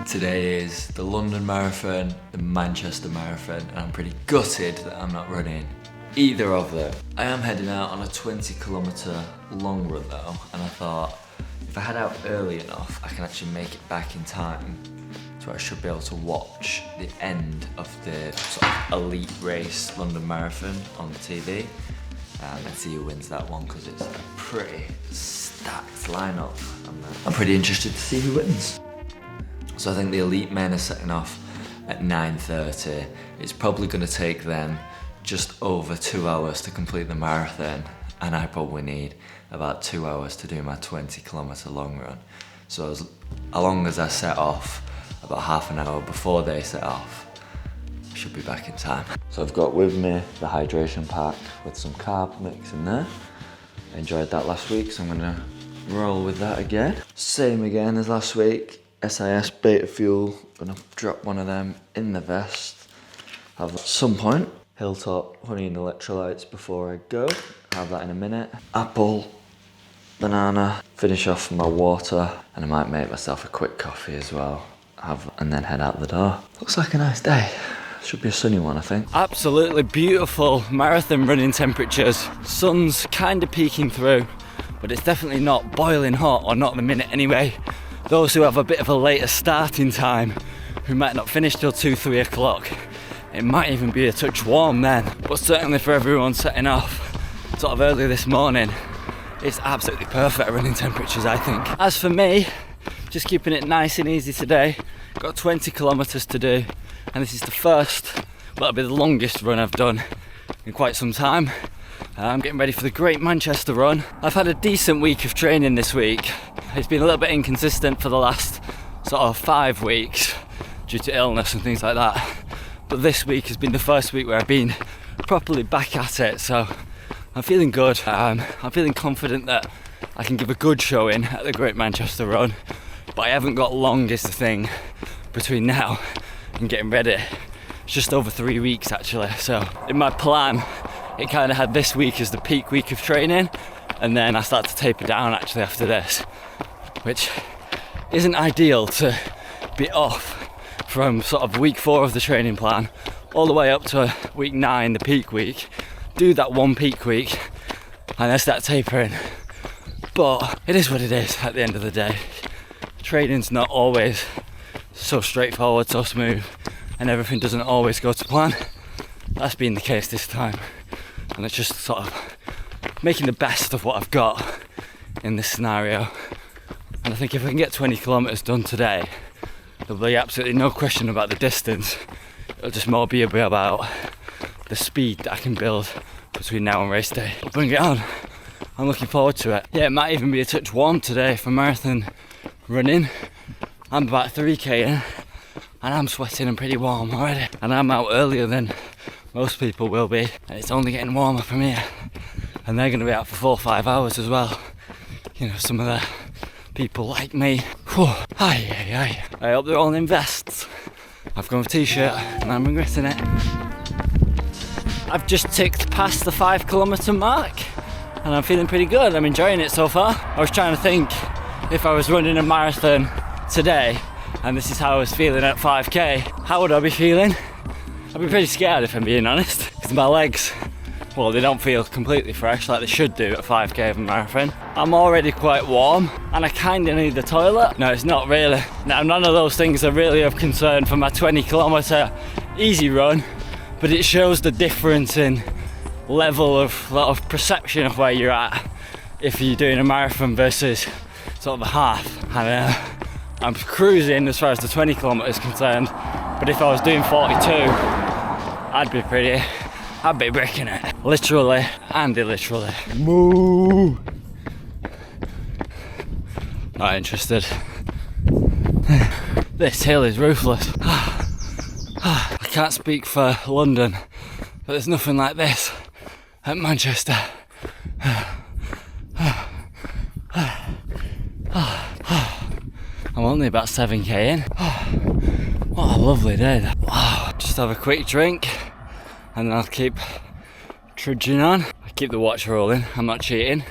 Today is the London Marathon, the Manchester Marathon, and I'm pretty gutted that I'm not running either of them. I am heading out on a 20-kilometre long run though, and I thought if I head out early enough, I can actually make it back in time, so I should be able to watch the end of the sort of elite race London Marathon on the TV. Let's see who wins that one, because it's a pretty stacked lineup. I'm pretty interested to see who wins. So I think the elite men are setting off at 9:30. It's probably going to take them just over 2 hours to complete the marathon, and I probably need about 2 hours to do my 20-kilometre long run. So as long as I set off about half an hour before they set off, I should be back in time. So I've got with me the hydration pack with some carb mix in there. I enjoyed that last week, so I'm going to roll with that again. Same again as last week. SIS Beta Fuel, gonna drop one of them in the vest. Have at some point Hilltop honey and electrolytes before I go. Have that in a minute. Apple, banana, finish off my water, and I might make myself a quick coffee as well. And then head out the door. Looks like a nice day. Should be a sunny one, I think. Absolutely beautiful marathon running temperatures. Sun's kind of peeking through, but it's definitely not boiling hot, or not at the minute anyway. Those who have a bit of a later starting time, who might not finish till 2-3 o'clock, it might even be a touch warm then. But certainly for everyone setting off sort of early this morning, it's absolutely perfect running temperatures, I think. As for me, just keeping it nice and easy today. Got 20 kilometres to do, and this is the first, well, it'll be the longest run I've done in quite some time. I'm getting ready for the Great Manchester Run. I've had a decent week of training this week. It's been a little bit inconsistent for the last sort of 5 weeks due to illness and things like that. But this week has been the first week where I've been properly back at it, so I'm feeling good. I'm feeling confident that I can give a good showing at the Great Manchester Run, but I haven't got long is the thing between now and getting ready. It's just over 3 weeks actually, so in my plan it kind of had this week as the peak week of training, and then I start to taper down actually after this, which isn't ideal to be off from sort of week 4 of the training plan all the way up to week 9, the peak week, do that one peak week and then start tapering. But it is what it is at the end of the day. Training's not always so straightforward, so smooth, and everything doesn't always go to plan. That's been the case this time, and it's just sort of making the best of what I've got in this scenario. And I think if I can get 20 kilometres done today, there'll be absolutely no question about the distance. It'll just more be about the speed that I can build between now and race day. I'll bring it on. I'm looking forward to it. Yeah, it might even be a touch warm today for marathon running. I'm about 3k in, and I'm sweating and pretty warm already. And I'm out earlier than most people will be, and it's only getting warmer from here. And they're going to be out for 4 or 5 hours as well. You know, some of the people like me. Whew. I hope they're all in vests. I've got a t-shirt and I'm regretting it. I've just ticked past the 5 kilometre mark, and I'm feeling pretty good. I'm enjoying it so far. I was trying to think if I was running a marathon today and this is how I was feeling at 5k, how would I be feeling? I'd be pretty scared if I'm being honest, because my legs, well, they don't feel completely fresh like they should do at 5k of a marathon. I'm already quite warm and I kind of need the toilet. No, it's not really. Now, none of those things are really of concern for my 20 kilometre easy run, but it shows the difference in level of perception of where you're at if you're doing a marathon versus sort of a half. And I'm cruising as far as the 20 kilometres is concerned, but if I was doing 42, I'd be breaking it. Literally and illiterally. Moo! Not interested. This hill is ruthless. I can't speak for London, but there's nothing like this at Manchester. I'm only about 7k in. What a lovely day. Wow. Just have a quick drink and then I'll keep trudging on. I keep the watch rolling. I'm not cheating.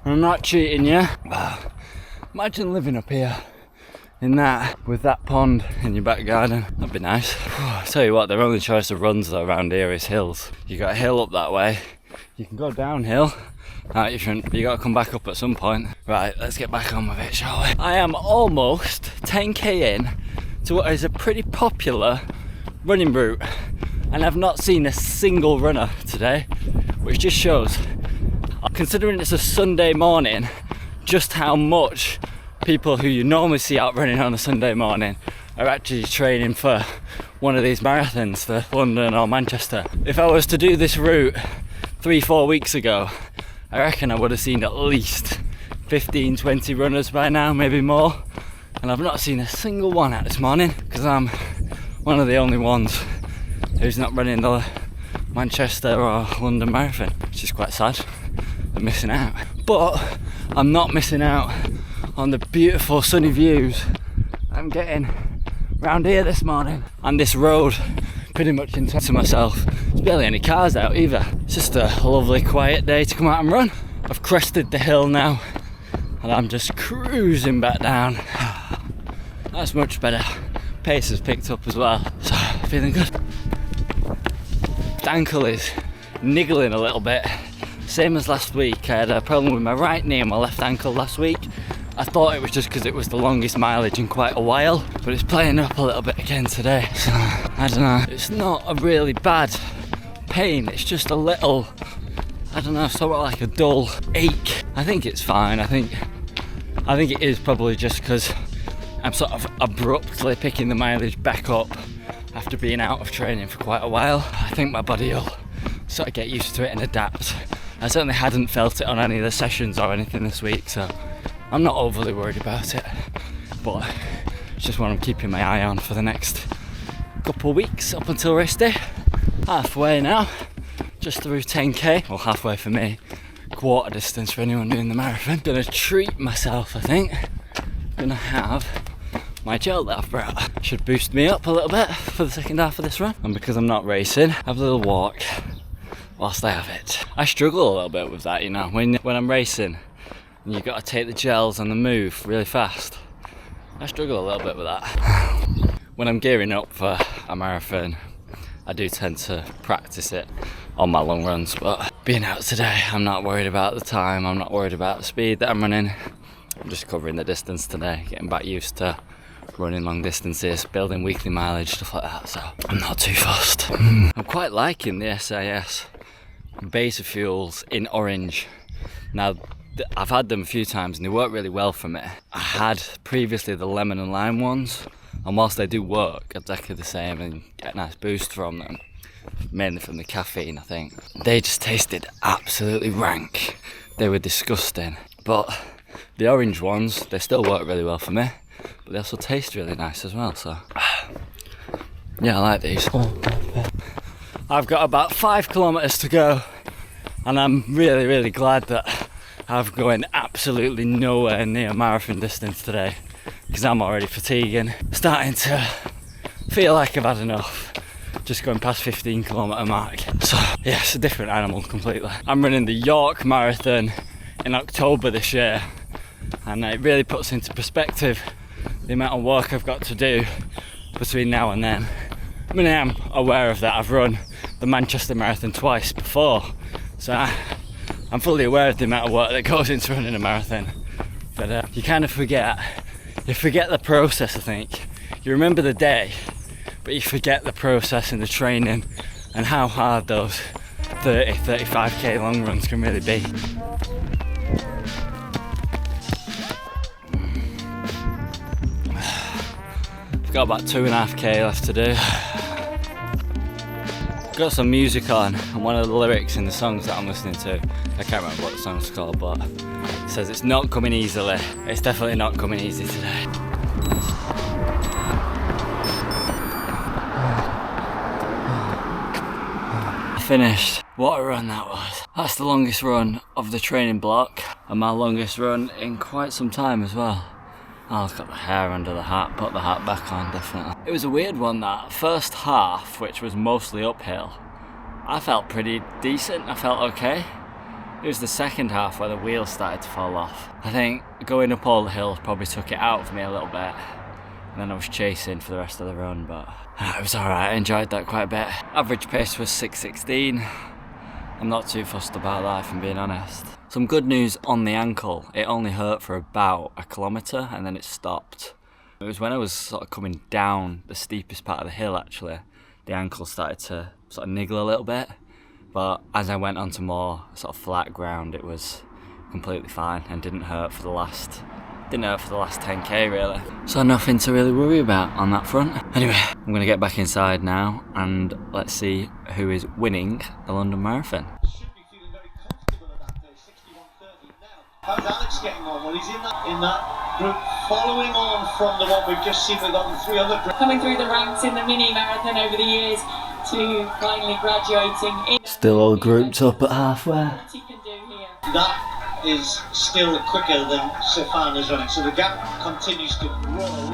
I'm not cheating, yeah? Wow. Imagine living up here in that, with that pond in your back garden. That'd be nice. I tell you what, their only choice of runs though around here is hills. You got a hill up that way, you can go downhill. You got to come back up at some point. Right, let's get back on with it, shall we? I am almost 10k in to what is a pretty popular running route, and I've not seen a single runner today, which just shows, considering it's a Sunday morning, just how much people who you normally see out running on a Sunday morning are actually training for one of these marathons, the London or Manchester. If I was to do this route 3-4 weeks ago, I reckon I would have seen at least 15-20 runners by now, maybe more, and I've not seen a single one out this morning because I'm one of the only ones who's not running the Manchester or London Marathon, which is quite sad. I'm missing out, but I'm not missing out on the beautiful sunny views I'm getting round here this morning. And this road pretty much into myself. There's barely any cars out either. It's just a lovely quiet day to come out and run. I've crested the hill now and I'm just cruising back down. That's much better. Pace has picked up as well, so feeling good. Ankle is niggling a little bit, same as last week. I had a problem with my right knee and my left ankle last week. I thought it was just because it was the longest mileage in quite a while, but it's playing up a little bit again today. So, I don't know, it's not a really bad pain, it's just a little, I don't know, sort of like a dull ache. I think it's fine. I think it is probably just because I'm sort of abruptly picking the mileage back up after being out of training for quite a while. I think my body will sort of get used to it and adapt. I certainly hadn't felt it on any of the sessions or anything this week, so I'm not overly worried about it, but it's just what I'm keeping my eye on for the next couple of weeks up until race day. Halfway now, just through 10k, well halfway for me, quarter distance for anyone doing the marathon. Gonna treat myself, I think. Gonna have my gel that I've brought. Should boost me up a little bit for the second half of this run. And because I'm not racing, have a little walk whilst I have it. I struggle a little bit with that, you know, when I'm racing and you've got to take the gels on the move really fast. I struggle a little bit with that. When I'm gearing up for a marathon, I do tend to practice it on my long runs, but being out today, I'm not worried about the time, I'm not worried about the speed that I'm running. I'm just covering the distance today, getting back used to running long distances, building weekly mileage, stuff like that, so I'm not too fussed. I'm quite liking the SAS base fuels in orange. Now, I've had them a few times and they work really well for me. I had previously the lemon and lime ones, and whilst they do work exactly the same and get a nice boost from them, mainly from the caffeine I think, they just tasted absolutely rank. They were disgusting. But the orange ones, they still work really well for me, but they also taste really nice as well, so yeah, I like these. I've got about 5 kilometers to go and I'm really glad that I'm going absolutely nowhere near marathon distance today, because I'm already fatiguing, starting to feel like I've had enough just going past 15 kilometer mark. So yeah, it's a different animal completely. I'm running the York Marathon in October this year, and it really puts into perspective the amount of work I've got to do between now and then. I mean, I am aware of that. I've run the Manchester Marathon twice before, so I'm fully aware of the amount of work that goes into running a marathon. But you kind of forget. You forget the process, I think. You remember the day, but you forget the process and the training and how hard those 35k long runs can really be. I've got about 2.5k left to do. Got some music on, and one of the lyrics in the songs that I'm listening to, I can't remember what the song's called, but it says it's not coming easily. It's definitely not coming easy today. Finished. What a run that was. That's the longest run of the training block, and my longest run in quite some time as well. Oh, I've got the hair under the hat, put the hat back on, definitely. It was a weird one, that first half, which was mostly uphill, I felt pretty decent, I felt okay. It was the second half where the wheels started to fall off. I think going up all the hills probably took it out of me a little bit. and then I was chasing for the rest of the run, but it was alright, I enjoyed that quite a bit. Average pace was 6:16. I'm not too fussed about that, if I'm being honest. Some good news on the ankle. It only hurt for about a kilometre and then it stopped. It was when I was sort of coming down the steepest part of the hill, actually, the ankle started to sort of niggle a little bit. But as I went onto more sort of flat ground, it was completely fine and didn't hurt for the last 10k really. So nothing to really worry about on that front. Anyway, I'm gonna get back inside now and let's see who is winning the London Marathon. Should be feeling very comfortable at that day, 61:30 now. How's Alex getting on? Well, he's in that group following on from the one we've just seen with on the 3 other groups. Coming through the ranks in the mini marathon over the years to finally graduating in. Still all grouped up at halfway. What he can do here. That is still quicker than Stefan is running, so the gap continues to grow.